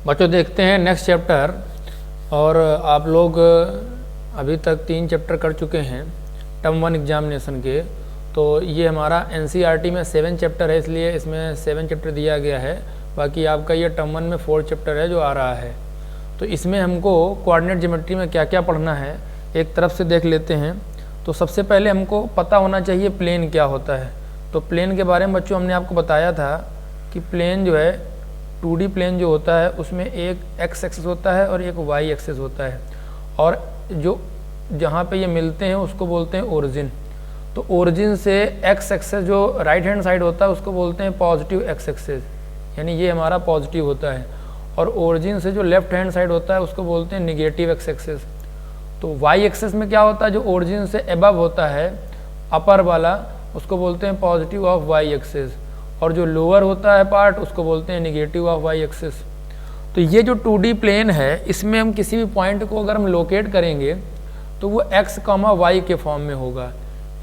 बच्चों देखते हैं नेक्स्ट चैप्टर। और आप लोग अभी तक 3 चैप्टर कर चुके हैं टर्म 1 एग्जामिनेशन के। तो ये हमारा एनसीईआरटी में 7 चैप्टर है, इसलिए इसमें 7 चैप्टर दिया गया है। बाकी आपका ये टर्म 1 में 4 चैप्टर है जो आ रहा है। तो इसमें हमको कोऑर्डिनेट ज्योमेट्री में क्या क्या पढ़ना है एक तरफ से देख लेते हैं। तो सबसे पहले हमको पता होना चाहिए प्लेन क्या होता है। तो प्लेन के बारे में बच्चों हमने आपको बताया था कि प्लेन जो है 2D प्लेन जो होता है उसमें एक एक्स एक्सिस होता है और एक वाई एक्सिस होता है, और जो जहाँ पे ये मिलते हैं उसको बोलते हैं ओरिजिन। तो ओरिजिन से एक्स एक्सिस जो राइट हैंड साइड होता है उसको बोलते हैं पॉजिटिव एक्स एक्सिस, यानी ये हमारा पॉजिटिव होता है। और ओरिजिन से जो लेफ्ट हैंड साइड होता है उसको बोलते हैं निगेटिव एक्स एक्सिस। तो वाई एक्सिस में क्या होता है, जो ओरिजिन से अबव होता है अपर वाला उसको बोलते हैं पॉजिटिव ऑफ वाई एक्सिस, और जो लोअर होता है पार्ट उसको बोलते हैं निगेटिव ऑफ वाई एक्सिस। तो ये जो 2D प्लेन है इसमें हम किसी भी पॉइंट को अगर हम लोकेट करेंगे तो वो x, y के फॉर्म में होगा।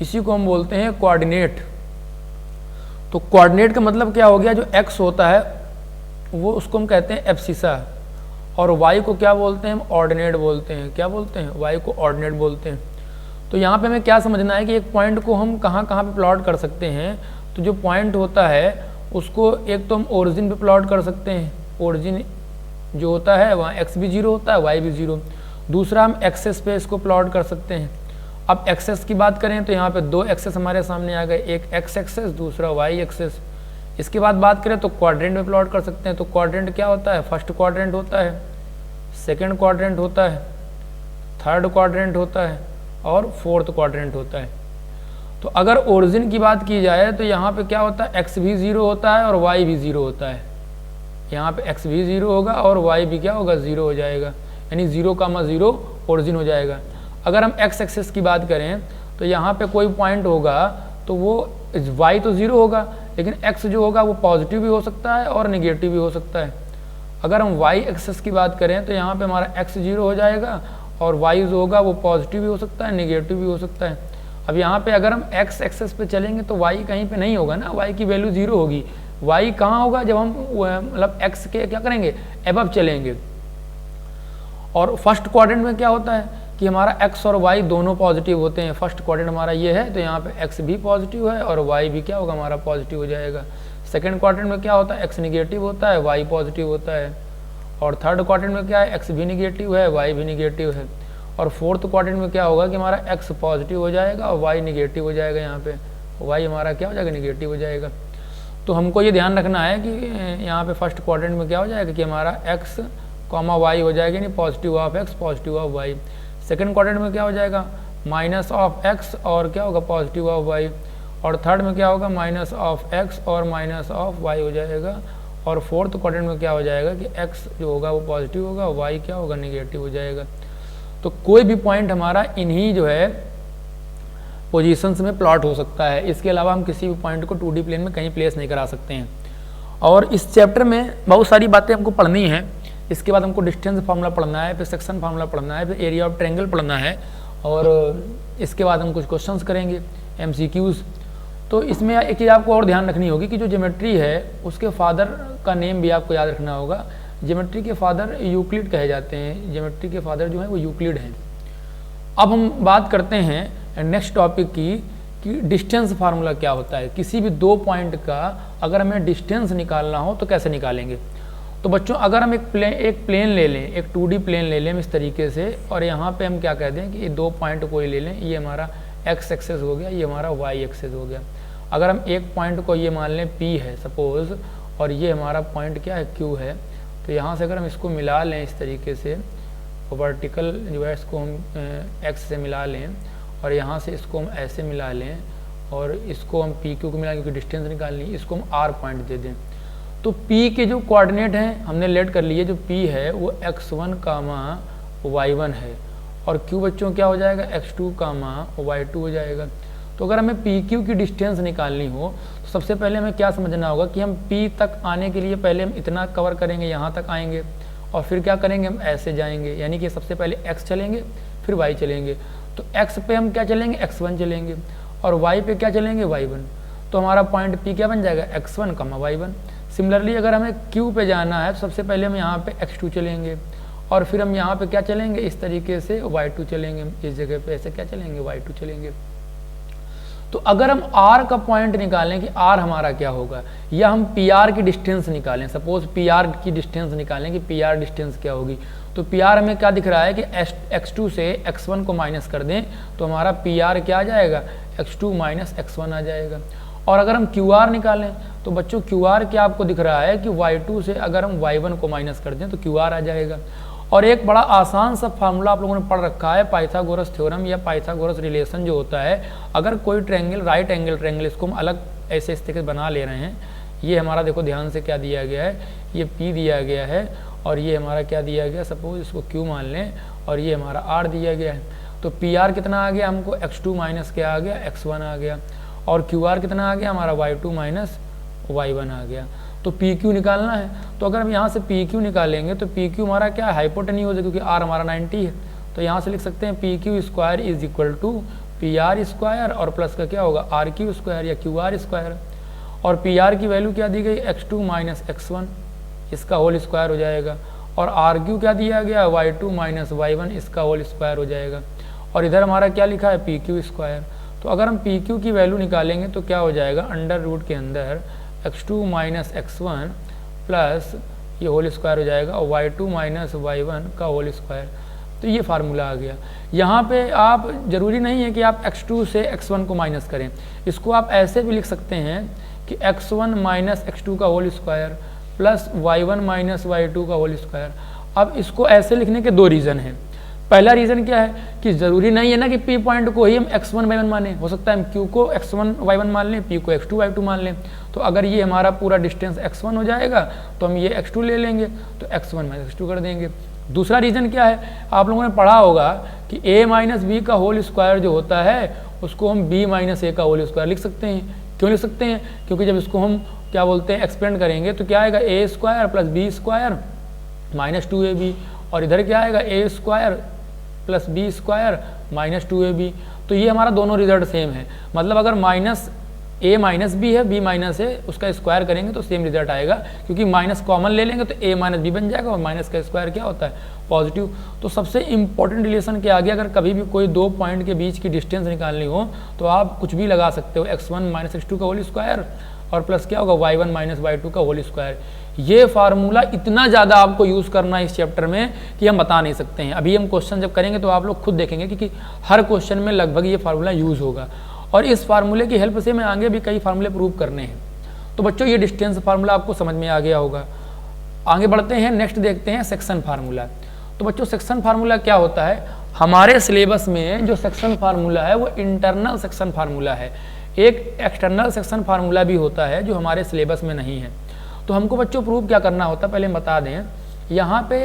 इसी को हम बोलते हैं कोऑर्डिनेट। तो कोऑर्डिनेट का मतलब क्या हो गया, जो x होता है वो उसको हम कहते हैं एब्सिसा, और y को क्या बोलते हैं, हम ऑर्डिनेट बोलते हैं। क्या बोलते हैं, y को ऑर्डिनेट बोलते हैं। तो यहाँ पे हमें क्या समझना है कि एक पॉइंट को हम कहाँ कहाँ पे प्लॉट कर सकते हैं। तो जो पॉइंट होता है उसको एक तो हम ओरिजिन पे प्लॉट कर सकते हैं, ओरिजिन जो होता है वहाँ x भी 0 होता है, y भी 0। दूसरा हम एक्सेस पे इसको प्लॉट कर सकते हैं। अब एक्सेस की बात करें तो यहाँ पे 2 एक्सेस हमारे सामने आ गए, एक x एक्सेस दूसरा y एक्सेस। इसके बाद बात करें तो क्वाड्रेंट में प्लॉट कर सकते हैं। तो क्वाड्रेंट क्या होता है, फर्स्ट क्वाड्रेंट होता है, सेकेंड क्वाड्रेंट होता है, थर्ड क्वाड्रेंट होता है और फोर्थ क्वाड्रेंट होता है। तो अगर ओरिजिन की बात की जाए तो यहाँ पे क्या होता है, x भी 0 होता है और y भी 0 होता है। यहाँ पे x भी 0 होगा और y भी क्या होगा, 0 हो जाएगा, यानी 0,0 ओरिजिन हो जाएगा। अगर हम x एक्सिस की बात करें तो यहाँ पे कोई पॉइंट होगा तो वो y तो 0 होगा, लेकिन x जो होगा वो पॉजिटिव भी हो सकता है और निगेटिव भी हो सकता है। अगर हम y एक्सिस की बात करें तो यहाँ पे हमारा x 0 हो जाएगा और y जो होगा वो पॉजिटिव भी हो सकता है, निगेटिव भी हो सकता है। अब यहाँ पे अगर हम x एक्सेस पे चलेंगे तो y कहीं पे नहीं होगा ना, y की वैल्यू 0 होगी। y कहाँ होगा, जब हम मतलब x के क्या करेंगे, अबव चलेंगे। और फर्स्ट क्वाड्रेंट में क्या होता है कि हमारा x और y दोनों पॉजिटिव होते हैं। फर्स्ट क्वाड्रेंट हमारा ये है तो यहाँ पे x भी पॉजिटिव है और y भी क्या होगा, हमारा पॉजिटिव हो जाएगा। सेकेंड क्वाड्रेंट में क्या होता है, x निगेटिव होता है, y पॉजिटिव होता है। और थर्ड क्वाड्रेंट में क्या है, x भी निगेटिव है, y भी निगेटिव है। और फोर्थ क्वाड्रेंट में क्या होगा कि हमारा x पॉजिटिव हो जाएगा और y निगेटिव हो जाएगा। यहाँ पे y हमारा क्या हो जाएगा, निगेटिव हो जाएगा। तो हमको ये ध्यान रखना है कि यहाँ पे फर्स्ट क्वाड्रेंट में क्या हो जाएगा कि हमारा x, y हो जाएगा, यानी positive of x positive of y। Second quadrant में क्या हो जाएगा, माइनस ऑफ x और क्या होगा, पॉजिटिव ऑफ y। और थर्ड में क्या होगा, माइनस ऑफ x और माइनस ऑफ y हो जाएगा। और फोर्थ क्वाड्रेंट में क्या हो जाएगा कि x जो होगा वो पॉजिटिव होगा, y क्या होगा, निगेटिव हो जाएगा। तो कोई भी पॉइंट हमारा इन्हीं जो है पोजीशंस में प्लॉट हो सकता है। इसके अलावा हम किसी भी पॉइंट को 2D प्लेन में कहीं प्लेस नहीं करा सकते हैं। और इस चैप्टर में बहुत सारी बातें हमको पढ़नी है। इसके बाद हमको डिस्टेंस फार्मूला पढ़ना है, फिर सेक्शन फार्मूला पढ़ना है, फिर एरिया ऑफ ट्रायंगल पढ़ना है, और इसके बाद हम कुछ क्वेश्चंस करेंगे MCQs। तो इसमें एक चीज़ आपको और ध्यान रखनी होगी कि जो ज्योमेट्री है उसके फादर का नेम भी आपको याद रखना होगा। ज्योमेट्री के फादर यूक्लिड कहे जाते हैं, ज्योमेट्री के फादर जो है वो यूक्लिड हैं। अब हम बात करते हैं नेक्स्ट टॉपिक की कि डिस्टेंस फार्मूला क्या होता है। किसी भी 2 पॉइंट का अगर हमें डिस्टेंस निकालना हो तो कैसे निकालेंगे। तो बच्चों अगर हम एक प्लेन ले लें, एक 2D प्लेन ले लें इस तरीके से, और यहाँ पे हम क्या कह दें कि ये 2 पॉइंट को ही ले लें, ये हमारा x एक्सेस हो गया, ये हमारा y एक्सेस हो गया। अगर हम एक पॉइंट को ये मान लें P है सपोज, और ये हमारा पॉइंट क्या है, Q है, तो यहाँ से अगर हम इसको मिला लें इस तरीके से, वर्टिकल जो है इसको हम x से मिला लें, और यहाँ से इसको हम ऐसे मिला लें, और इसको हम PQ को मिला, क्योंकि डिस्टेंस निकालनी, इसको हम R पॉइंट दे दें। तो P के जो कोऑर्डिनेट हैं हमने लेट कर लिए, जो P है वो x1, y1 है, और Q बच्चों क्या हो जाएगा, x2, y2 हो जाएगा। तो अगर हमें PQ की डिस्टेंस निकालनी हो तो सबसे पहले हमें क्या समझना होगा कि हम P तक आने के लिए पहले हम इतना कवर करेंगे, यहाँ तक आएंगे, और फिर क्या करेंगे, हम ऐसे जाएंगे, यानी कि सबसे पहले x चलेंगे फिर y चलेंगे। तो x पे हम क्या चलेंगे, x1 चलेंगे, और y पे क्या चलेंगे, y1। तो हमारा पॉइंट P क्या बन जाएगा, x1, y1। सिमिलरली अगर हमें Q पे जाना है तो सबसे पहले हम यहाँ पे x2 चलेंगे और फिर हम यहाँ पे क्या चलेंगे, इस तरीके से y2 चलेंगे, इस जगह पे ऐसे क्या चलेंगे, y2 चलेंगे। तो अगर हम r का पॉइंट निकालें कि r हमारा क्या होगा, या हम pr की डिस्टेंस निकालें, सपोज pr की डिस्टेंस निकालें कि pr डिस्टेंस क्या होगी, तो pr हमें क्या दिख रहा है कि x2 से x1 को माइनस कर दें तो हमारा pr क्या आ जाएगा, x2 माइनस x1 आ जाएगा। और अगर हम qr निकालें तो बच्चों qr क्या आपको दिख रहा है कि y2 से अगर हम y1 को माइनस कर दें तो qr आ जाएगा। और एक बड़ा आसान सा फार्मूला आप लोगों ने पढ़ रखा है, पाइथागोरस थ्योरम या पाइथागोरस रिलेशन जो होता है, अगर कोई ट्रायंगल, राइट एंगल ट्रायंगल, इसको हम अलग ऐसे इस तरीके से बना ले रहे हैं, ये हमारा देखो ध्यान से क्या दिया गया है, ये P दिया गया है और ये हमारा क्या दिया गया, सपोज इसको Q मान लें और ये हमारा R दिया गया है। तो PR कितना आ गया हमको, x2 माइनस क्या आ गया, x1 आ गया, और QR कितना आ गया हमारा, y2 माइनस y1 आ गया। तो PQ निकालना है, तो अगर हम यहाँ से PQ निकालेंगे तो PQ हमारा क्या है, हाइपोटेन्यूज है, क्योंकि R हमारा 90 है, तो यहाँ से लिख सकते हैं PQ square is equal to PR square और प्लस का क्या होगा, RQ स्क्वायर या QR स्क्वायर। और PR की वैल्यू क्या दी गई, x2 माइनस x1, इसका होल स्क्वायर हो जाएगा, और RQ क्या दिया गया, y2 माइनस y1, इसका होल स्क्वायर हो जाएगा। और इधर हमारा क्या लिखा है, PQ स्क्वायर। तो अगर हम PQ की वैल्यू निकालेंगे तो क्या हो जाएगा, अंडर रूट के अंदर x2 माइनस x1 प्लस ये होल स्क्वायर हो जाएगा और y2 माइनस y1 का होल स्क्वायर। तो ये फार्मूला आ गया। यहाँ पे आप ज़रूरी नहीं है कि आप x2 से x1 को माइनस करें, इसको आप ऐसे भी लिख सकते हैं कि x1 माइनस x2 का whole square plus y1 minus y2 का होल स्क्वायर। अब इसको ऐसे लिखने के दो रीज़न हैं। पहला रीज़न क्या है कि ज़रूरी नहीं है ना कि P पॉइंट को ही हम x1 y1 माने, हो सकता है हम Q को x1 y1 मान लें, P को x2 y2 मान लें। तो अगर ये हमारा पूरा डिस्टेंस x1 हो जाएगा तो हम ये x2 ले लेंगे, तो x1 माइनस x2 कर देंगे। दूसरा रीज़न क्या है, आप लोगों ने पढ़ा होगा कि a माइनस बी का होल स्क्वायर जो होता है उसको हम b माइनस a का होल स्क्वायर लिख सकते हैं। क्यों लिख सकते हैं, क्योंकि जब इसको हम क्या बोलते हैं एक्सपेंड करेंगे तो क्या आएगा, a square plus b square minus 2ab, और इधर क्या आएगा, a square plus b square minus 2ab। तो ये हमारा दोनों रिजल्ट सेम है, मतलब अगर माइनस a माइनस बी है, b माइनस है, उसका स्क्वायर करेंगे तो सेम रिजल्ट आएगा, क्योंकि माइनस कॉमन ले लेंगे तो a माइनस बी बन जाएगा और माइनस का स्क्वायर क्या होता है, पॉजिटिव। तो सबसे इंपॉर्टेंट रिलेशन के आगे अगर कभी भी कोई दो पॉइंट के बीच की डिस्टेंस निकालनी हो तो आप कुछ भी लगा सकते हो, x1 माइनस x2 का होल स्क्वायर और प्लस क्या होगा, y1 माइनस y2 का होल स्क्वायर। ये फार्मूला इतना ज़्यादा आपको यूज़ करना है इस चैप्टर में कि हम बता नहीं सकते हैं। अभी हम क्वेश्चन जब करेंगे तो आप लोग खुद देखेंगे कि हर क्वेश्चन में लगभग ये फार्मूला यूज़ होगा, और इस फार्मूले की हेल्प से मैं आगे भी कई फार्मूले प्रूव करने हैं। तो बच्चों ये डिस्टेंस फार्मूला आपको समझ में आ गया होगा। आगे बढ़ते हैं, नेक्स्ट देखते हैं सेक्शन फार्मूला। तो बच्चों सेक्शन फार्मूला क्या होता है, हमारे सिलेबस में जो सेक्शन फार्मूला है वो इंटरनल सेक्शन फार्मूला है। एक एक्सटर्नल सेक्शन फार्मूला भी होता है जो हमारे सिलेबस में नहीं है। तो हमको बच्चों प्रूव क्या करना होता है, पहले हम बता दें। यहाँ पे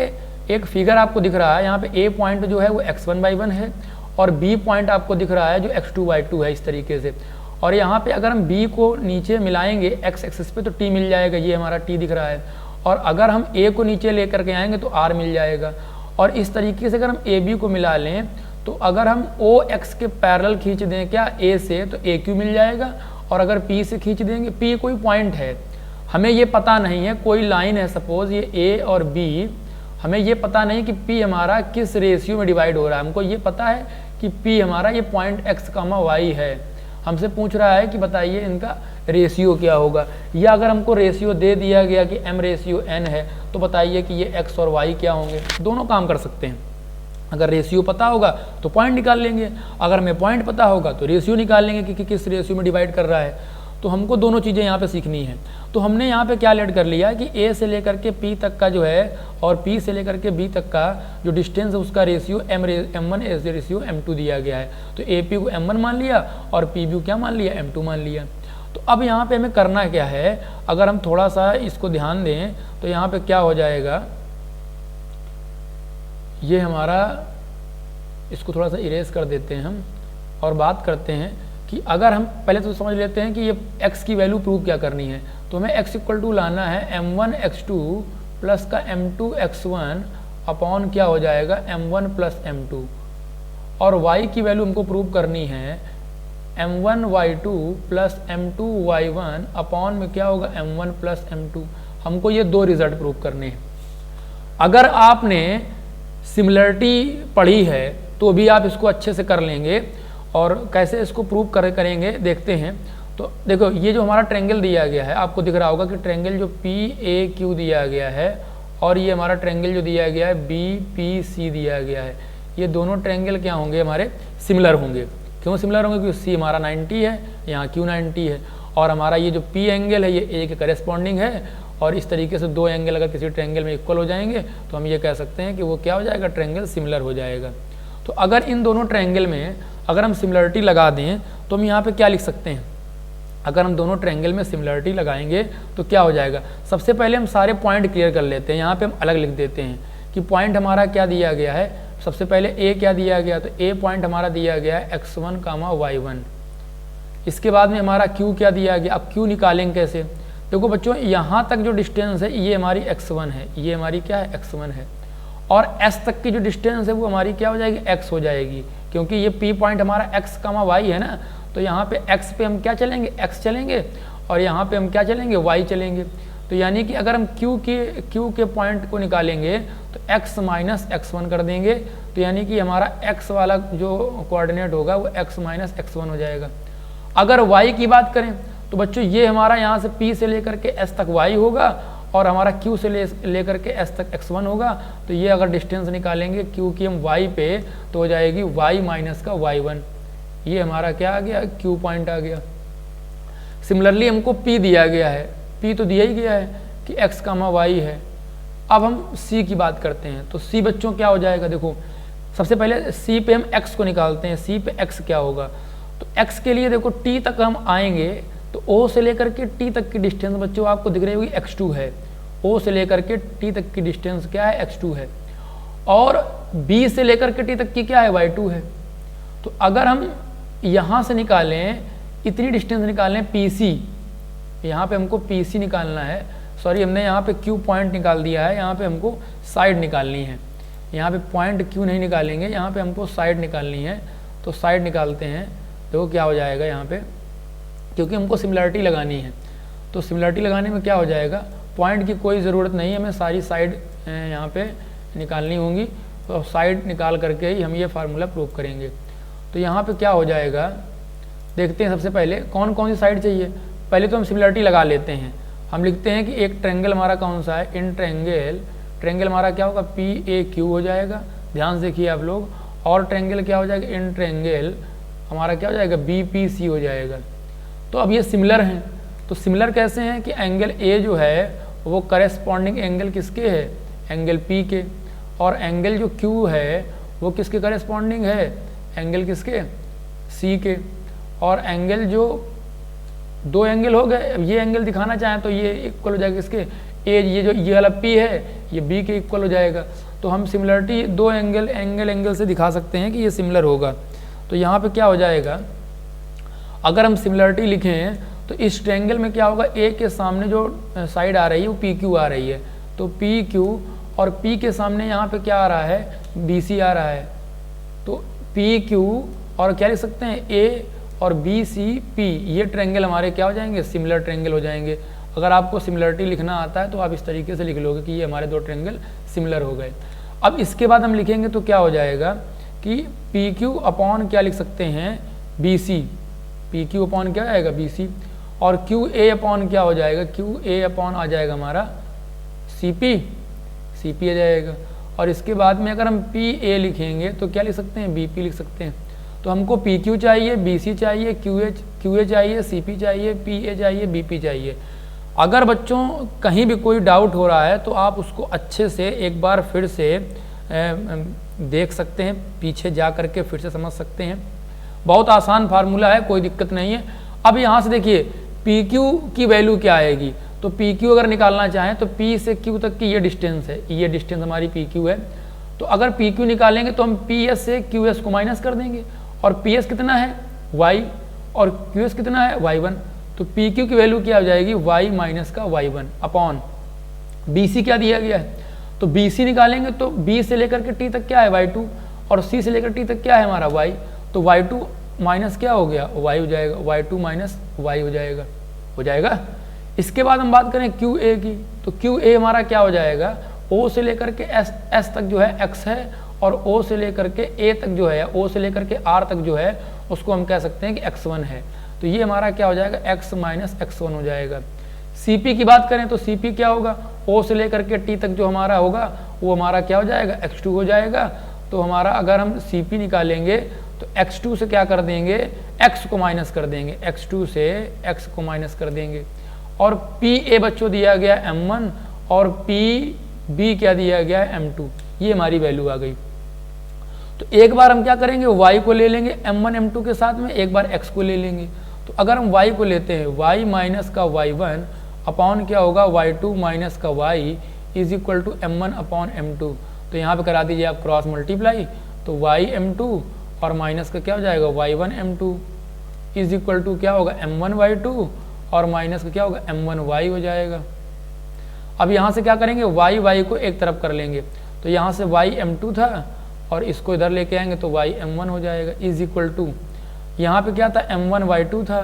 एक फिगर आपको दिख रहा है, यहाँ पे a पॉइंट जो है वो x1 y1 है और b पॉइंट आपको दिख रहा है जो x2 y2 है, इस तरीके से। और यहाँ पे अगर हम b को नीचे मिलाएंगे x एक्सिस पे तो t मिल जाएगा, ये हमारा t दिख रहा है। और अगर हम a को नीचे लेकर के आएंगे तो r मिल जाएगा। और इस तरीके से अगर हम ab को मिला लें तो अगर हम OX के पैरेलल खींच दें क्या A से तो AQ मिल जाएगा, और अगर P से खींच देंगे, P कोई पॉइंट है, हमें ये पता नहीं है, कोई लाइन है सपोज ये A और B, हमें ये पता नहीं कि P हमारा किस रेशियो में डिवाइड हो रहा है। हमको ये पता है कि P हमारा ये पॉइंट x, y है। हमसे पूछ रहा है कि बताइए इनका रेशियो क्या होगा, या अगर हमको रेशियो दे दिया गया कि m रेशियो n है तो बताइए कि ये x और y क्या होंगे। दोनों काम कर सकते हैं, अगर रेशियो पता होगा तो पॉइंट निकाल लेंगे, अगर हमें पॉइंट पता होगा तो रेशियो निकाल लेंगे कि किस रेशियो में डिवाइड कर रहा है। तो हमको दोनों चीज़ें यहाँ पे सीखनी है। तो हमने यहाँ पे क्या लेट कर लिया कि A से लेकर के P तक का जो है और P से लेकर के B तक का जो डिस्टेंस है उसका रेशियो m1 रेशियो m2 दिया गया है। तो AP को m1 मान लिया और PB को क्या मान लिया, m2 मान लिया। तो अब यहाँ पे हमें करना क्या है, अगर हम थोड़ा सा इसको ध्यान दें तो यहाँ पे क्या हो जाएगा, ये हमारा, इसको थोड़ा सा इरेज कर देते हैं हम और बात करते हैं कि अगर हम पहले तो समझ लेते हैं कि ये x की वैल्यू प्रूव क्या करनी है। तो हमें x इक्वल टू लाना है m1 x2 प्लस का m2 x1 अपॉन क्या हो जाएगा m1 प्लस m2, और y की वैल्यू हमको प्रूव करनी है m1 y2 plus m2 y1 upon में क्या होगा m1 प्लस m2। हमको ये 2 रिजल्ट प्रूव करने हैं। अगर आपने सिमिलरिटी पढ़ी है तो भी आप इसको अच्छे से कर लेंगे, और कैसे इसको प्रूव करेंगे देखते हैं। तो देखो ये जो हमारा ट्रायंगल दिया गया है, आपको दिख रहा होगा कि ट्रायंगल जो PAQ दिया गया है और ये हमारा ट्रायंगल जो दिया गया है BPC दिया गया है, ये दोनों ट्रायंगल क्या होंगे, हमारे सिमिलर होंगे। क्यों सिमिलर होंगे? क्योंकि C हमारा 90 है, यहाँ Q 90 है, और हमारा ये जो P एंगल है ये A के करेस्पॉन्डिंग है। और इस तरीके से 2 एंगल अगर किसी ट्रायंगल में इक्वल हो जाएंगे तो हम ये कह सकते हैं कि वो क्या हो जाएगा, ट्रायंगल सिमिलर हो जाएगा। तो अगर इन दोनों ट्रायंगल में अगर हम सिमिलरिटी लगा दें तो हम यहाँ पे क्या लिख सकते हैं? अगर हम दोनों ट्रायंगल में सिमिलरिटी लगाएंगे तो क्या हो जाएगा? सबसे पहले हम सारे पॉइंट क्लियर कर लेते हैं। यहाँ पे हम अलग लिख देते हैं कि पॉइंट हमारा क्या दिया गया है। सबसे पहले A क्या दिया गया, तो A पॉइंट हमारा दिया गया है x1, y1। इसके बाद में हमारा Q क्या दिया गया। अब Q निकालेंगे कैसे? देखो बच्चों, यहाँ तक जो डिस्टेंस है ये हमारी x1 है, ये हमारी क्या है, x1 है, और S तक की जो डिस्टेंस है वो हमारी क्या हो जाएगी, x हो जाएगी, क्योंकि ये P पॉइंट हमारा x, y है ना। तो यहाँ पे x पे हम क्या चलेंगे, x चलेंगे, और यहाँ पे हम क्या चलेंगे, y चलेंगे। तो यानी कि अगर हम Q के पॉइंट को निकालेंगे तो x माइनस x1 कर देंगे, तो यानी कि हमारा x वाला जो कोऑर्डिनेट होगा वो x माइनस x1 हो जाएगा। अगर y की बात करें तो बच्चों ये हमारा यहाँ से P से लेकर के S तक y होगा, और हमारा Q से लेकर के S तक x1 होगा। तो ये अगर डिस्टेंस निकालेंगे Q की हम y पे तो हो जाएगी y माइनस का y1। ये हमारा क्या आ गया, Q पॉइंट आ गया। सिमिलरली हमको P दिया गया है, P तो दिया ही गया है कि x, y है। अब हम C की बात करते हैं, तो C बच्चों क्या हो जाएगा, देखो सबसे पहले C पे हम x को निकालते हैं। C पे x क्या होगा, तो x के लिए देखो T तक हम आएंगे तो O से लेकर के T तक की डिस्टेंस बच्चों आपको दिख रही होगी x2 है। O से लेकर के T तक की डिस्टेंस क्या है, x2 है, और B से लेकर के T तक की क्या है, y2 है। तो अगर हम यहाँ से निकालें, इतनी डिस्टेंस निकालें PC, यहाँ पे हमको PC निकालना है, सॉरी हमने यहाँ पे Q पॉइंट निकाल दिया है, यहाँ पे हमको साइड निकालनी है। यहाँ पे पॉइंट Q नहीं निकालेंगे, यहाँ पे हमको साइड निकालनी है। तो साइड निकालते हैं, देखो क्या हो जाएगा यहाँ पे, क्योंकि हमको सिमिलरिटी लगानी है। तो सिमिलरिटी लगाने में क्या हो जाएगा, पॉइंट की कोई ज़रूरत नहीं है, हमें सारी साइड यहाँ पे निकालनी होंगी। तो साइड निकाल करके ही हम ये फार्मूला प्रूव करेंगे। तो यहाँ पे क्या हो जाएगा, देखते हैं सबसे पहले कौन कौन सी साइड चाहिए। पहले तो हम सिमिलरिटी लगा लेते हैं। हम लिखते हैं कि एक ट्रायंगल हमारा कौन सा है, इन ट्रायंगल हमारा क्या होगा, PAQ हो जाएगा, ध्यान से देखिए आप लोग। और ट्रायंगल क्या हो जाएगा, इन ट्रायंगल हमारा क्या हो जाएगा, BPC हो जाएगा। तो अब ये सिमिलर हैं, तो सिमिलर कैसे हैं कि एंगल A जो है वो करेस्पॉन्डिंग एंगल किसके है, एंगल P के, और एंगल जो Q है वो किसके करेस्पॉन्डिंग है, एंगल किसके, C के। और एंगल जो 2 एंगल हो गए, अब ये एंगल दिखाना चाहें तो ये इक्वल हो जाएगा किसके, ये जो ये वाला P है ये B के इक्वल हो जाएगा। तो हम सिमिलरिटी 2 एंगल से दिखा सकते हैं कि ये सिमिलर होगा। तो यहाँ पे क्या हो जाएगा, अगर हम सिमिलरिटी लिखें तो इस ट्रायंगल में क्या होगा, A के सामने जो साइड आ रही है वो PQ आ रही है, तो PQ, और P के सामने यहाँ पे क्या आ रहा है, BC आ रहा है। तो PQ और क्या लिख सकते हैं, A और BCP, ये ट्रायंगल हमारे क्या हो जाएंगे, सिमिलर ट्रायंगल हो जाएंगे। अगर आपको सिमिलरिटी लिखना आता है तो आप इस तरीके से लिख लोगे कि ये हमारे 2 ट्रायंगल सिमिलर हो गए। अब इसके बाद हम लिखेंगे तो क्या हो जाएगा कि PQ अपॉन क्या लिख सकते हैं, BC, PQ अपॉन क्या आएगा, BC, और QA अपॉन क्या हो जाएगा, QA अपॉन आ जाएगा हमारा CP आ जाएगा। और इसके बाद में अगर हम PA लिखेंगे तो क्या लिख सकते हैं, BP लिख सकते हैं। तो हमको PQ चाहिए, BC चाहिए, QA चाहिए, CP चाहिए, PA चाहिए, BP चाहिए। अगर बच्चों कहीं भी कोई डाउट हो रहा है तो आप उसको अच्छे से एक बार फिर से देख सकते हैं, पीछे जा करके फिर से समझ सकते हैं। बहुत आसान फार्मूला है, कोई दिक्कत नहीं है। अब यहाँ से देखिए PQ की वैल्यू क्या आएगी, तो PQ अगर निकालना चाहें तो P से Q तक की ये डिस्टेंस है, ये डिस्टेंस हमारी PQ है। तो अगर PQ निकालेंगे तो हम PS से QS को माइनस कर देंगे, और PS कितना है, Y, और QS कितना है, Y1। तो PQ की वैल्यू क्या हो जाएगी, Y माइनस का Y1 अपॉन BC क्या दिया गया है, तो BC निकालेंगे तो B से लेकर के T तक क्या है, Y2, और C से लेकर T तक क्या है हमारा Y, तो Y2 माइनस क्या हो गया, Y हो जाएगा, Y2 माइनस Y हो जाएगा। इसके बाद हम बात करें क्यू ए की, तो क्यू ए हमारा क्या हो जाएगा, ओ से लेकर के एस तक जो है एक्स है, और ओ से लेकर के ए तक जो है, ओ से लेकर के आर तक जो है उसको हम कह सकते हैं कि x1 है। तो ये हमारा क्या हो जाएगा, x माइनस x1 हो जाएगा। CP की बात करें तो CP क्या होगा, O से लेकर के T तक जो हमारा होगा वो हमारा क्या हो जाएगा, x2 हो जाएगा। तो हमारा अगर हम CP निकालेंगे तो x2 से क्या कर देंगे, x को माइनस कर देंगे, x2 से x को माइनस कर देंगे। और PA बच्चों दिया गया M1 और PB क्या दिया गया है M2, ये हमारी वैल्यू आ गई। तो एक बार हम क्या करेंगे, y को ले लेंगे M1 M2 के साथ में, एक बार x को ले लेंगे। तो अगर हम y को लेते हैं, y माइनस का y1 अपॉन क्या होगा, y2 माइनस का y is equal to M1 upon M2। तो यहाँ पे करा दीजिए आप क्रॉस मल्टीप्लाई, तो y M2 और माइनस का क्या हो जाएगा, y1 M2 is equal to क्या होगा, M1 y2 और माइनस का क्या होगा, M1 y हो जाएगा। अब यहाँ से क्या करेंगे, y को एक तरफ कर लेंगे, तो यहाँ से y M2 था और इसको इधर लेके आएंगे तो y M1 हो जाएगा इज इक्वल टू, यहाँ पे क्या था M1 y2 था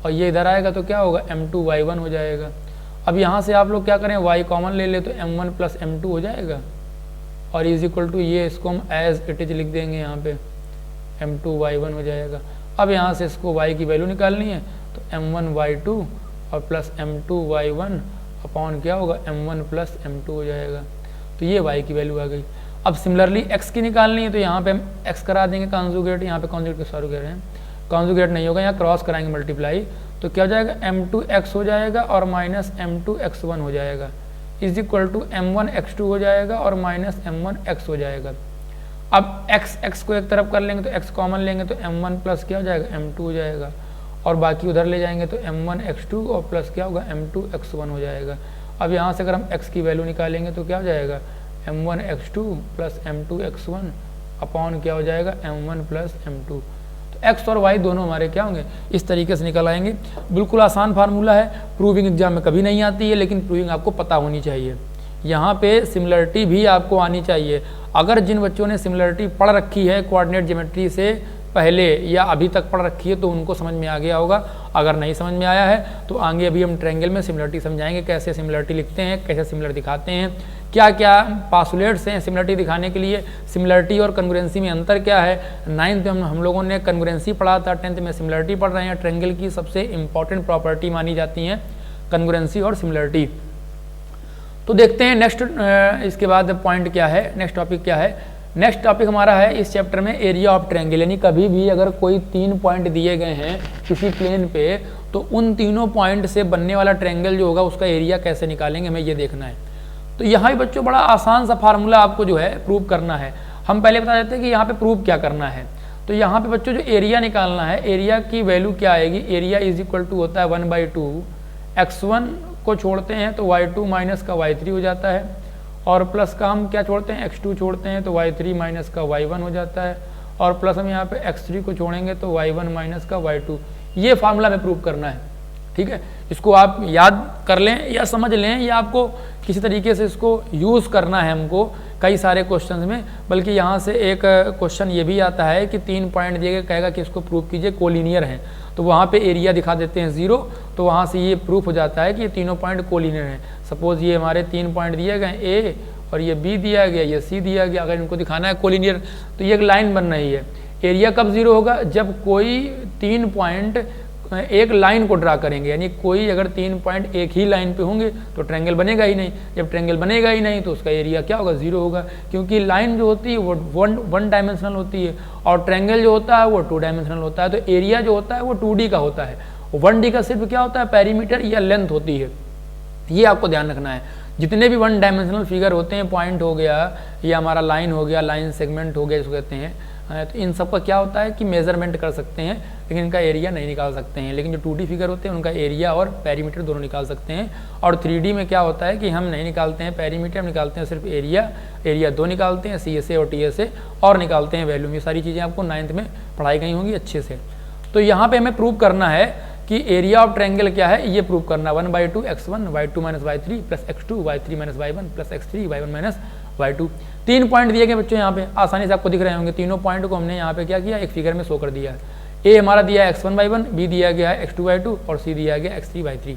और ये इधर आएगा तो क्या होगा, M2 y1 हो जाएगा। अब यहाँ से आप लोग क्या करें, y कॉमन ले ले तो M1 प्लस M2 हो जाएगा और इज इक्वल टू ये इसको हम एज इट इज लिख देंगे, यहाँ पे M2 y1 हो जाएगा। अब यहाँ से इसको y की वैल्यू निकालनी है तो M1 y2 और प्लस M2 y1 अपॉन क्या होगा, M1 प्लस M2 हो जाएगा। तो ये y की वैल्यू आ गई। अब सिमिलरली x की निकालनी है तो यहाँ पे हम x करा देंगे कॉन्जुगेट, यहाँ पे कॉन्जुगेट सॉरी कह रहे हैं, कॉन्जुगेट नहीं होगा, यहाँ क्रॉस कराएंगे मल्टीप्लाई, तो क्या हो जाएगा, M2x हो जाएगा और माइनस M2x1 हो जाएगा इज इक्वल टू M1x2 हो जाएगा और माइनस M1x हो जाएगा। अब x को एक तरफ कर लेंगे तो x कॉमन लेंगे तो M1 प्लस क्या हो जाएगा, M2 हो जाएगा और बाकी उधर ले जाएंगे तो M1x2 और प्लस क्या होगा, M2x1 हो जाएगा। अब यहाँ से अगर हम x की वैल्यू निकालेंगे तो क्या हो जाएगा, M1x2 प्लस M2x1 अपॉन क्या हो जाएगा, M1 प्लस M2। तो x और y दोनों हमारे क्या होंगे, इस तरीके से निकल आएंगे। बिल्कुल आसान फार्मूला है, प्रूविंग एग्जाम में कभी नहीं आती है, लेकिन प्रूविंग आपको पता होनी चाहिए। यहाँ पे सिमिलरिटी भी आपको आनी चाहिए। अगर जिन बच्चों ने सिमिलरिटी पढ़ रखी है कोऑर्डिनेट ज्योमेट्री से पहले या अभी तक पढ़ रखी है तो उनको समझ में आ गया होगा। अगर नहीं समझ में आया है तो आगे अभी हम ट्रायंगल में सिमिलरिटी समझाएंगे, कैसे सिमिलरिटी लिखते हैं, कैसे सिमिलर दिखाते हैं, क्या क्या पासुलेट्स हैं सिमिलरिटी दिखाने के लिए, सिमिलरिटी और कन्ग्रुएंसी में अंतर क्या है। 9th में हम लोगों ने कन्ग्रुएंसी पढ़ा था, 10th में सिमिलरिटी पढ़ रहे हैं। ट्रायंगल की सबसे इंपॉर्टेंट प्रॉपर्टी मानी जाती है कन्ग्रुएंसी और सिमिलरिटी। तो देखते हैं नेक्स्ट इसके बाद पॉइंट क्या है, नेक्स्ट टॉपिक क्या है। नेक्स्ट टॉपिक हमारा है इस चैप्टर में एरिया ऑफ ट्रायंगल, यानी कभी भी अगर कोई 3 पॉइंट दिए गए हैं किसी प्लेन पे तो उन तीनों पॉइंट से बनने वाला ट्रायंगल जो होगा उसका एरिया कैसे निकालेंगे, हमें ये देखना है। तो यहाँ भी बच्चों बड़ा आसान सा फार्मूला आपको जो है प्रूव करना है। हम पहले बता देते हैं कि यहाँ पे प्रूव क्या करना है। तो यहाँ पे बच्चों जो एरिया निकालना है, एरिया की वैल्यू क्या आएगी, एरिया इज इक्वल टू होता है 1/2, x1 को छोड़ते हैं तो y2 माइनस का y3 हो जाता है और प्लस का हम क्या छोड़ते हैं, x2 छोड़ते हैं तो y3 माइनस का y1 हो जाता है और प्लस हम यहाँ पे x3 को छोड़ेंगे तो y1 माइनस का y2। ये फार्मूला में प्रूव करना है, ठीक है। इसको आप याद कर लें या समझ लें या आपको किसी तरीके से इसको यूज़ करना है हमको कई सारे क्वेश्चंस में। बल्कि यहाँ से एक क्वेश्चन ये भी आता है कि 3 पॉइंट दिए गए, कहेगा कि इसको प्रूव कीजिए कोलिनियर हैं, तो वहाँ पे एरिया दिखा देते हैं 0, तो वहाँ से ये प्रूफ हो जाता है कि ये तीनों पॉइंट कोलिनियर हैं। सपोज ये हमारे 3 पॉइंट दिए गए, ए और ये बी दिया गया, ये सी दिया गया, अगर इनको दिखाना है कोलिनियर तो ये एक लाइन बन रही है। एरिया कब 0 होगा, जब कोई 3 पॉइंट एक लाइन को ड्रा करेंगे, यानी कोई अगर 3 पॉइंट एक ही लाइन पे होंगे तो ट्रायंगल बनेगा ही नहीं। जब ट्रायंगल बनेगा ही नहीं तो उसका एरिया क्या होगा, 0 होगा, क्योंकि लाइन जो होती है वो वन डायमेंशनल होती है और ट्रायंगल जो होता है वो 2 डायमेंशनल होता है। तो एरिया जो होता है वो 2D का होता है, 1D का सिर्फ क्या होता है, पेरीमीटर या लेंथ होती है। ये आपको ध्यान रखना है। जितने भी 1 डायमेंशनल फिगर होते हैं, पॉइंट हो गया या हमारा लाइन हो गया, लाइन सेगमेंट हो गया जिसको कहते हैं, तो इन सब का क्या होता है कि मेजरमेंट कर सकते हैं लेकिन इनका एरिया नहीं निकाल सकते हैं। लेकिन जो 2D फिगर होते हैं उनका एरिया और पेरीमीटर दोनों निकाल सकते हैं। और 3D में क्या होता है कि हम नहीं निकालते हैं पेरीमीटर, हम निकालते हैं सिर्फ एरिया 2 निकालते हैं, CSA और TSA और निकालते हैं वैल्यू। ये सारी चीज़ें आपको 9th में पढ़ाई गई होंगी अच्छे से। तो यहाँ पर हमें प्रूव करना है कि एरिया ऑफ ट्रायंगल क्या है, ये प्रूव करना 1/2 x1 y2 minus y3 plus x2 y3 minus y1 plus x3 y1 minus y2। 3 point दिए गए बच्चों, यहाँ पे आसानी से आपको दिख रहे होंगे। तीनों पॉइंट को हमने यहाँ पे क्या किया, एक फिगर में शो कर दिया है। ए हमारा दिया है x1 y1, बी दिया गया है x2 y2 और सी दिया गया x3 y3।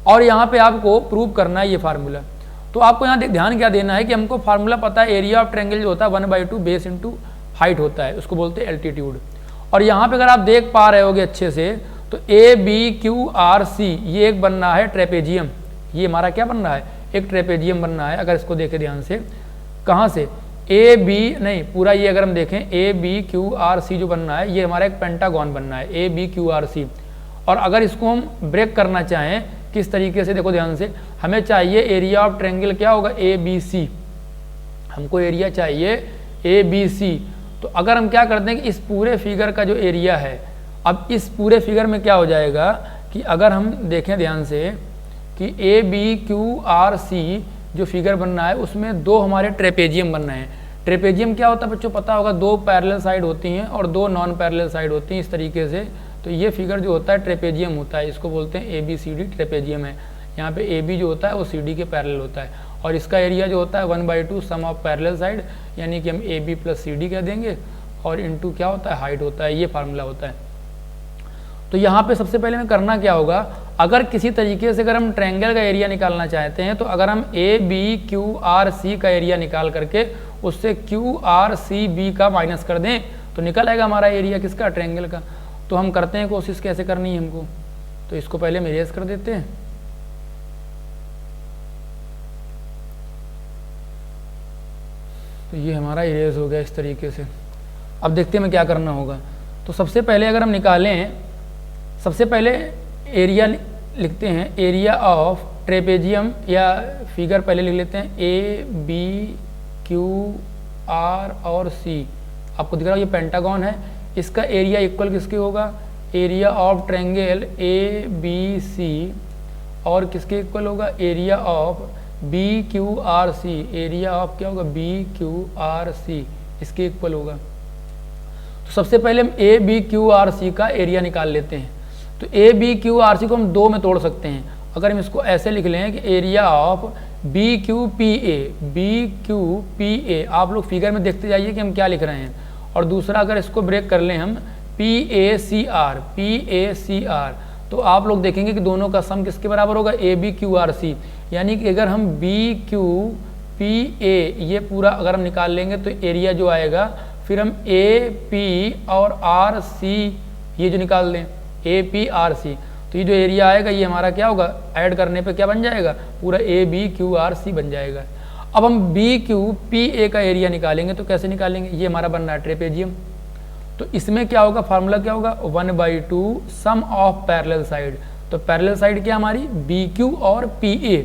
और यहाँ पे आपको प्रूव करना है ये फार्मूला। तो आपको यहाँ ध्यान क्या देना है कि हमको फार्मूला पता है, एरिया ऑफ ट्रायंगल जो होता है 1/2 बेस इंटू हाइट होता है, उसको बोलते हैं एल्टीट्यूड। और यहाँ पे अगर आप देख पा रहे होगे अच्छे से तो ABQRC ये एक बन रहा है ट्रेपेजियम, ये हमारा क्या बन रहा है, एक ट्रेपेजियम बन रहा है। अगर इसको देखें ध्यान से, कहाँ से, पूरा ये अगर हम देखें ABQRC जो बन रहा है ये हमारा एक पेंटागन बन रहा है ABQRC। और अगर इसको हम ब्रेक करना चाहें किस तरीके से, देखो ध्यान से, हमें चाहिए एरिया ऑफ ट्रायंगल क्या होगा ABC, हमको एरिया चाहिए ABC। तो अगर हम क्या करते हैं कि इस पूरे फिगर का जो एरिया है, अब इस पूरे फिगर में क्या हो जाएगा कि अगर हम देखें ध्यान से कि ABQRC जो फिगर बन रहा है उसमें दो हमारे ट्रेपेजियम बन रहे हैं। ट्रेपेजियम क्या होता है बच्चों, पता होगा, दो पैरेलल साइड होती हैं और दो नॉन पैरेलल साइड होती हैं इस तरीके से। तो ये फिगर जो होता है ट्रेपेजियम होता है, इसको बोलते हैं ABCD ट्रेपेजियम है। यहाँ पे AB जो होता है वो CD के पैरेलल होता है और इसका एरिया जो होता है 1/2 सम ऑफ पैरेलल साइड, यानी कि हम AB + CD कह देंगे और इनटू क्या होता है, हाइट होता है। ये फार्मूला होता है। तो यहाँ पे सबसे पहले में करना क्या होगा, अगर किसी तरीके से अगर हम ट्रायंगल का एरिया निकालना चाहते हैं तो अगर हम ABQRC का एरिया निकाल करके उससे QRCB का माइनस कर दें तो निकल आएगा हमारा एरिया किसका, ट्रायंगल का। तो हम करते हैं कोशिश कैसे करनी है हमको, तो इसको पहले हम इरेज कर देते हैं। तो ये हमारा इरेज हो गया इस तरीके से। अब देखते हैं हमें क्या करना होगा। तो सबसे पहले अगर हम निकालें, सबसे पहले एरिया लिखते हैं, एरिया ऑफ ट्रेपेजियम, या फिगर पहले लिख लेते हैं ABQR और C। आपको दिख रहा है ये पेंटागन है, इसका एरिया इक्वल किसके होगा, एरिया ऑफ ट्रायंगल ABC और किसके इक्वल होगा, area of BQRC, area of क्या होगा, BQRC, इसके इक्वल होगा। तो सबसे पहले हम ABQRC का एरिया निकाल लेते हैं। तो ABQRC को हम दो में तोड़ सकते हैं। अगर हम इसको ऐसे लिख लें कि एरिया ऑफ BQPA, आप लोग फिगर में देखते जाइए कि हम क्या लिख रहे हैं। और दूसरा अगर इसको ब्रेक कर लें हम PACR, तो आप लोग देखेंगे कि दोनों का सम किसके बराबर होगा, ABQRC। यानी कि अगर हम BQPA ये पूरा अगर हम निकाल लेंगे तो एरिया जो आएगा, फिर हम AP और RC ये जो निकाल लें APRC, तो ये जो एरिया आएगा ये हमारा क्या होगा, ऐड करने पे क्या बन जाएगा, पूरा ABQRC बन जाएगा। अब हम BQPA का एरिया निकालेंगे तो कैसे निकालेंगे, ये हमारा बन रहा है ट्रेपेजियम। तो इसमें क्या होगा, फार्मूला क्या होगा, 1/2 सम ऑफ पैरेलल साइड। तो पैरेलल साइड क्या हमारी, BQ और PA।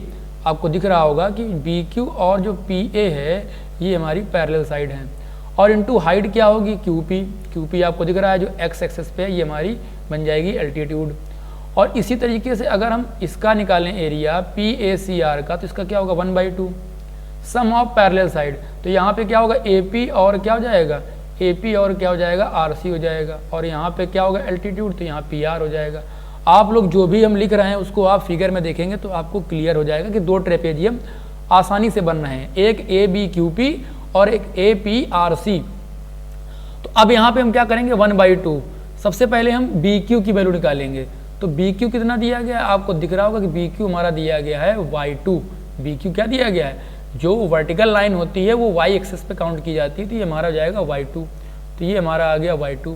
आपको दिख रहा होगा कि BQ और जो PA है ये हमारी पैरेलल साइड है। और इनटू हाइट क्या होगी, QP आपको दिख रहा है जो x एक्सेस पे है, ये हमारी बन जाएगी एल्टीट्यूड। और इसी तरीके से अगर हम इसका निकालें एरिया PACR का, तो इसका क्या होगा, 1/2 सम ऑफ पैरेलल साइड। तो यहाँ पे क्या होगा, AP और क्या हो जाएगा, AP और क्या हो जाएगा, RC हो जाएगा। और यहाँ पे क्या होगा, एल्टीट्यूड, तो यहाँ PR हो जाएगा। आप लोग जो भी हम लिख रहे हैं उसको आप फिगर में देखेंगे तो आपको क्लियर हो जाएगा कि दो ट्रेपेजियम आसानी से बन रहे हैं, एक ABQP और एक APRC। तो अब यहाँ पे हम क्या करेंगे, 1/2 सबसे पहले हम BQ की वैल्यू निकालेंगे। तो BQ कितना दिया गया है, आपको दिख रहा होगा कि BQ हमारा दिया गया है Y2। BQ क्या दिया गया है, जो वर्टिकल लाइन होती है वो Y एक्सेस पे काउंट की जाती है, तो ये हमारा जाएगा Y2। तो ये हमारा आ गया Y2।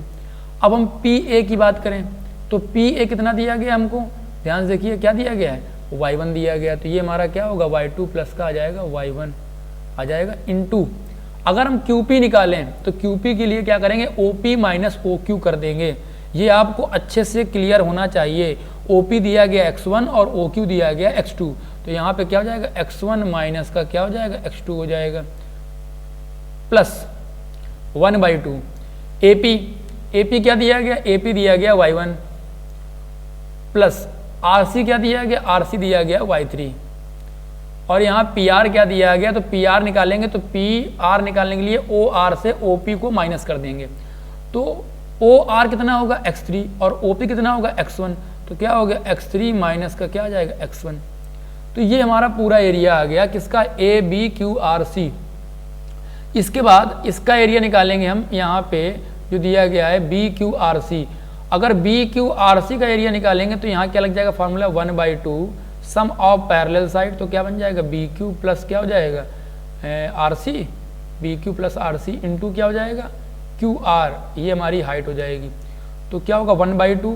अब हम PA की बात करें तो PA कितना दिया गया हमको, ध्यान से देखिए क्या दिया गया है, Y1 दिया गया। तो ये हमारा क्या होगा, Y2 प्लस का आ जाएगा Y1 आ जाएगा इनटू। अगर हम QP निकालें तो QP के लिए क्या करेंगे, OP माइनस OQ कर देंगे। ये आपको अच्छे से क्लियर होना चाहिए। OP दिया गया x1 और OQ दिया गया x2। तो यहाँ पे क्या हो जाएगा, x1 माइनस का क्या हो जाएगा, x2 हो जाएगा, प्लस 1/2 AP क्या दिया गया, AP दिया गया Y1 प्लस RC क्या दिया गया, RC दिया गया Y3। और यहाँ PR क्या दिया गया, तो PR निकालेंगे तो PR निकालने के लिए OR से OP को माइनस कर देंगे। तो OR कितना होगा, x3 और OP कितना होगा, x1। तो क्या हो गया, x3 माइनस का क्या आ जाएगा, x1। तो ये हमारा पूरा एरिया आ गया किसका, ABQRC। इसके बाद इसका एरिया निकालेंगे हम, यहाँ पे जो दिया गया है BQRC। अगर BQRC का एरिया निकालेंगे तो यहाँ क्या लग जाएगा, formula 1/2 sum of parallel side, तो क्या बन जाएगा बी क्यू प्लस क्या हो जाएगा R C, B Q plus R C into क्या हो जाएगा क्यू आर, ये हमारी हाइट हो जाएगी। तो क्या होगा 1/2,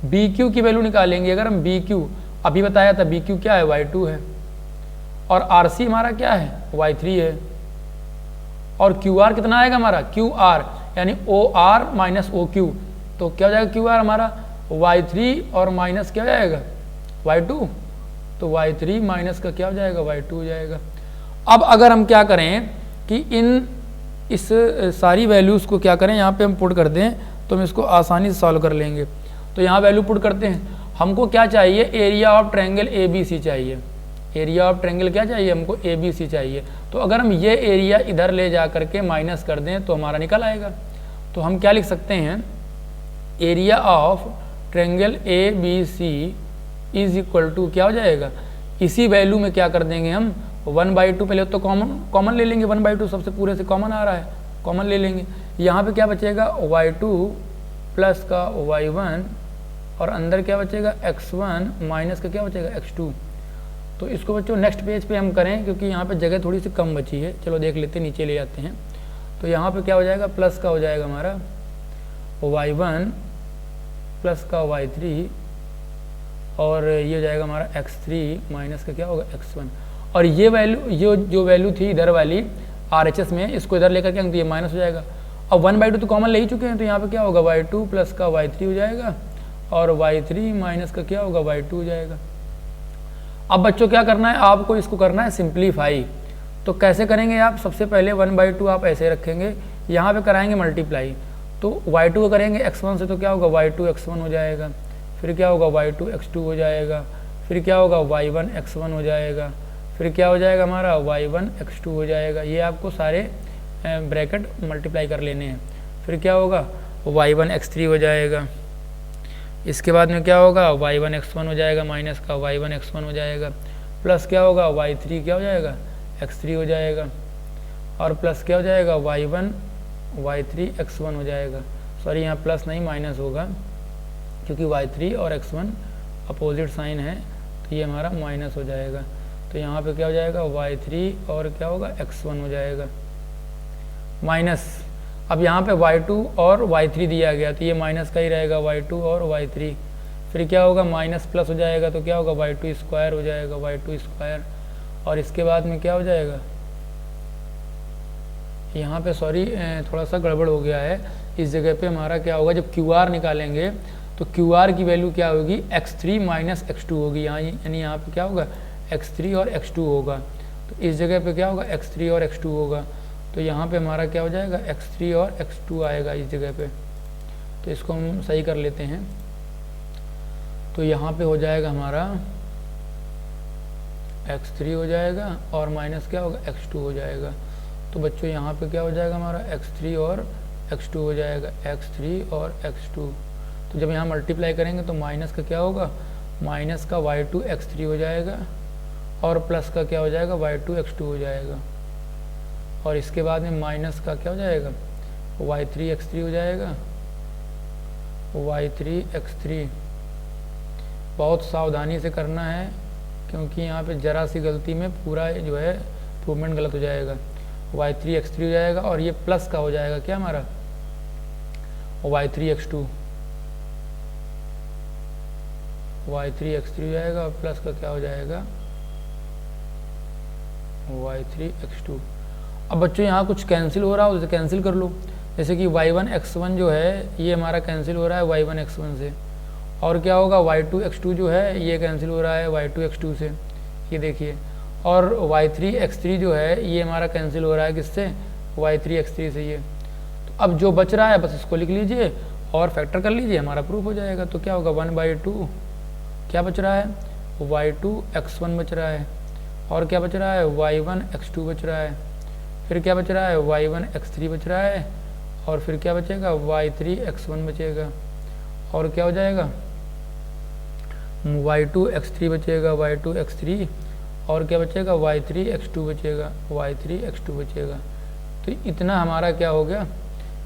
बी क्यू की वैल्यू निकालेंगे। अगर हम बी क्यू अभी बताया था, बी क्यू क्या है y2 है, और आर सी हमारा क्या है y3 है, और क्यू आर कितना आएगा हमारा क्यू आर, यानी O R minus O Q, तो क्या हो जाएगा क्यू आर हमारा y3 और माइनस क्या हो जाएगा y2, तो y3 माइनस का क्या हो जाएगा y2 हो जाएगा। अब अगर हम क्या करें कि इस सारी वैल्यूज़ को क्या करें यहाँ पे हम पुट कर दें, तो हम इसको आसानी से सॉल्व कर लेंगे। तो यहाँ वैल्यू पुट करते हैं। हमको क्या चाहिए, area of triangle A B C चाहिए, एरिया ऑफ ट्रायंगल क्या चाहिए हमको ए बी सी चाहिए। तो अगर हम ये एरिया इधर ले जा करके माइनस कर दें तो हमारा निकल आएगा। तो हम क्या लिख सकते हैं, area of triangle A B C is equal to क्या हो जाएगा, इसी वैल्यू में क्या कर देंगे हम 1/2, पहले तो कॉमन ले लेंगे, 1/2 सबसे पूरे से कॉमन आ रहा है, कॉमन ले लेंगे। यहाँ पे क्या बचेगा y2 प्लस का y1 और अंदर क्या बचेगा x1 माइनस का क्या बचेगा x2। तो इसको बच्चों नेक्स्ट पेज पे हम करें, क्योंकि यहाँ पे जगह थोड़ी सी कम बची है। चलो देख लेते हैं, नीचे ले जाते हैं। तो यहाँ पे क्या हो जाएगा, प्लस का हो जाएगा हमारा y1 प्लस का y3 और ये हो जाएगा हमारा x3 माइनस का क्या होगा x1। और ये वैल्यू जो वैल्यू थी इधर वाली RHS में, इसको इधर लेकर के तो ये माइनस हो जाएगा। अब 1/2 तो कॉमन ले ही चुके हैं, तो यहाँ पे क्या होगा y2 प्लस का y3 हो जाएगा और y3 माइनस का क्या होगा y2 हो जाएगा। अब बच्चों क्या करना है, आपको इसको करना है सिंप्लीफाई। तो कैसे करेंगे आप, सबसे पहले 1/2 आप ऐसे रखेंगे, यहाँ पे कराएंगे मल्टीप्लाई। तो y2 को करेंगे x1 से, तो क्या होगा y2 x1 हो जाएगा, फिर क्या होगा y2 x2 हो जाएगा, फिर क्या होगा y1 x1 हो जाएगा, फिर क्या हो जाएगा हमारा y1 x2 हो जाएगा। ये आपको सारे ब्रैकेट मल्टीप्लाई कर लेने हैं। फिर क्या होगा y1 x3 हो जाएगा, इसके बाद में क्या होगा y1 x1 हो जाएगा, माइनस का y1 x1 हो जाएगा, प्लस क्या होगा y3 क्या हो जाएगा x3 हो जाएगा, और प्लस क्या हो जाएगा y1 y3 x1 हो जाएगा। सॉरी यहाँ प्लस नहीं माइनस होगा, क्योंकि y3 और x1 अपोजिट साइन है, तो ये हमारा माइनस हो जाएगा। तो यहाँ पे क्या हो जाएगा y3 और क्या होगा x1 हो जाएगा माइनस। अब यहाँ पे y2 और y3 दिया गया, तो ये माइनस का ही रहेगा y2 और y3। फिर क्या होगा माइनस प्लस हो जाएगा, तो क्या होगा y2 स्क्वायर हो जाएगा, y2 स्क्वायर। और इसके बाद में क्या हो जाएगा, यहाँ पे सॉरी थोड़ा सा गड़बड़ हो गया है, इस जगह पे हमारा क्या होगा, जब QR निकालेंगे तो QR की वैल्यू क्या होगी x3 माइनस x2 होगी, यहाँ यानी यहाँ पे क्या होगा x3 और x2 होगा। तो इस जगह पे क्या होगा x3 और x2 होगा, तो यहाँ पे हमारा क्या हो जाएगा x3 और x2 आएगा इस जगह पे। तो इसको हम सही कर लेते हैं। तो यहाँ पे हो जाएगा हमारा x3 हो जाएगा और माइनस क्या होगा x2 हो जाएगा। तो बच्चों यहाँ पे क्या हो जाएगा हमारा x3 और x2 हो जाएगा, x3 और x2। तो जब यहाँ मल्टीप्लाई करेंगे तो माइनस का क्या होगा, माइनस का y2 x3 हो जाएगा और प्लस का क्या हो जाएगा y2 x2 हो जाएगा। और इसके बाद में माइनस का क्या हो जाएगा y3 x3 हो जाएगा, y3 x3। बहुत सावधानी से करना है, क्योंकि यहाँ पे ज़रा सी गलती में पूरा जो है प्रूवमेंट गलत हो जाएगा। y3 x3 हो जाएगा और ये प्लस का हो जाएगा क्या हमारा y3 x2, y3 x3 हो जाएगा और प्लस का क्या हो जाएगा y3 x2। अब बच्चों यहाँ कुछ कैंसिल हो रहा हो, उसे कैंसिल कर लो। जैसे कि y1 x1 जो है ये हमारा कैंसिल हो रहा है y1 x1 से, और क्या होगा y2 x2 जो है ये कैंसिल हो रहा है y2 x2 से, ये देखिए। और y3 x3 जो है ये हमारा कैंसिल हो रहा है किससे, y3 x3 से ये। तो अब जो बच रहा है बस इसको लिख लीजिए और फैक्टर कर लीजिए, हमारा प्रूफ हो जाएगा। तो क्या होगा 1/2 क्या बच रहा है y2 x1 बच रहा है, और क्या बच रहा है y1 x2 बच रहा है, फिर क्या बच रहा है y1 x3 बच रहा है, और फिर क्या बचेगा y3 x1 बचेगा, और क्या हो जाएगा y2 x3 बचेगा, y2 x3, और क्या बचेगा y3 x2 बचेगा, y3 x2 बचेगा। तो इतना हमारा क्या हो गया,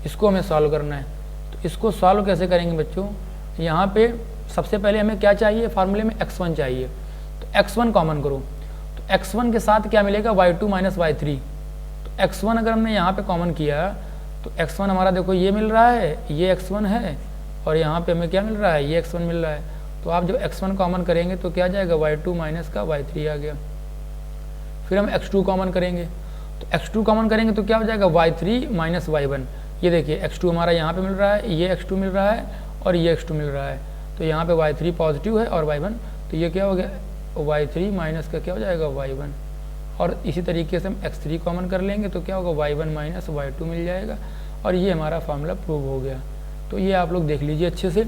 इसको हमें सॉल्व करना है। तो इसको सॉल्व कैसे करेंगे बच्चों, यहाँ पे सबसे पहले हमें क्या चाहिए, फार्मूले में x1 चाहिए। तो x1 कॉमन करो, तो x1 के साथ क्या मिलेगा, y2 माइनस y3। तो x1 अगर हमने यहाँ पे कॉमन किया तो x1 हमारा देखो ये मिल रहा है, ये x1 है, और यहाँ पे हमें क्या मिल रहा है, ये x1 मिल रहा है। तो आप जब x1 कॉमन करेंगे तो क्या जाएगा, y2 माइनस का y3 आ गया। फिर हम x2 कॉमन करेंगे, तो x2 कॉमन करेंगे तो क्या हो जाएगा, y3 माइनस y1। ये देखिए x2 हमारा यहाँ पे मिल रहा है, ये x2 मिल रहा है और ये x2 मिल रहा है, तो यहाँ पे y3 पॉजिटिव है और y1, तो ये क्या हो गया, y3 माइनस का क्या हो जाएगा, y1। और इसी तरीके से हम x3 कॉमन कर लेंगे तो क्या होगा, y1 माइनस y2 मिल जाएगा, और ये हमारा फार्मूला प्रूव हो गया। तो ये आप लोग देख लीजिए अच्छे से।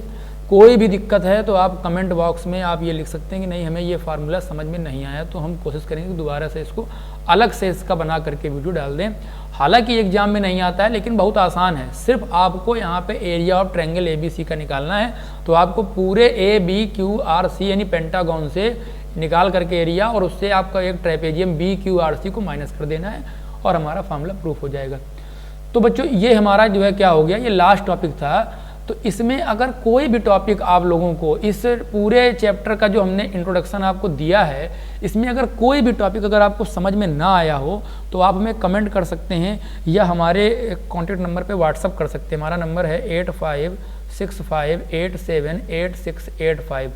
कोई भी दिक्कत है तो आप कमेंट बॉक्स में आप ये लिख सकते हैं कि नहीं हमें ये फार्मूला समझ में नहीं आया, तो हम कोशिश करेंगे कि दोबारा से इसको अलग से इसका बना करके वीडियो डाल दें। हालांकि एग्जाम में नहीं आता है लेकिन बहुत आसान है, सिर्फ आपको यहाँ पे एरिया ऑफ ट्रायंगल ABC का निकालना है। तो आपको पूरे ABQRC यानी पेंटागन से निकाल करके एरिया और उससे आपका एक ट्रेपेजियम BQRC को माइनस कर देना है और हमारा फार्मूला प्रूफ हो जाएगा। तो बच्चों ये हमारा जो है क्या हो गया, ये लास्ट टॉपिक था। तो इसमें अगर कोई भी टॉपिक आप लोगों को इस पूरे चैप्टर का जो हमने इंट्रोडक्शन आपको दिया है, इसमें अगर कोई भी टॉपिक अगर आपको समझ में ना आया हो तो आप हमें कमेंट कर सकते हैं या हमारे कॉन्टैक्ट नंबर पे व्हाट्सअप कर सकते हैं। हमारा नंबर है 8565878685।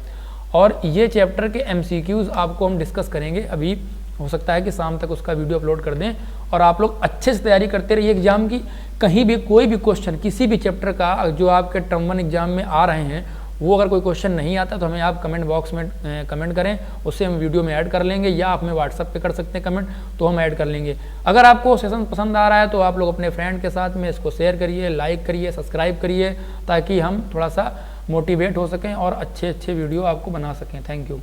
और ये चैप्टर के MCQs आपको हम डिस्कस करेंगे। अभी हो सकता है कि शाम तक उसका वीडियो अपलोड कर दें और आप लोग अच्छे से तैयारी करते रहिए एग्जाम की। कहीं भी कोई भी क्वेश्चन किसी भी चैप्टर का जो आपके टर्म 1 एग्जाम में आ रहे हैं, वो अगर कोई क्वेश्चन नहीं आता तो हमें आप कमेंट बॉक्स में कमेंट करें, उससे हम वीडियो में ऐड कर लेंगे, या आप हमें व्हाट्सअप पे कर सकते हैं कमेंट, तो हम ऐड कर लेंगे। अगर आपको सेशन पसंद आ रहा है तो आप लोग अपने फ्रेंड के साथ में इसको शेयर करिए, लाइक करिए, सब्सक्राइब करिए, ताकि हम थोड़ा सा मोटिवेट हो सकें और अच्छे अच्छे वीडियो आपको बना सकें। Thank you.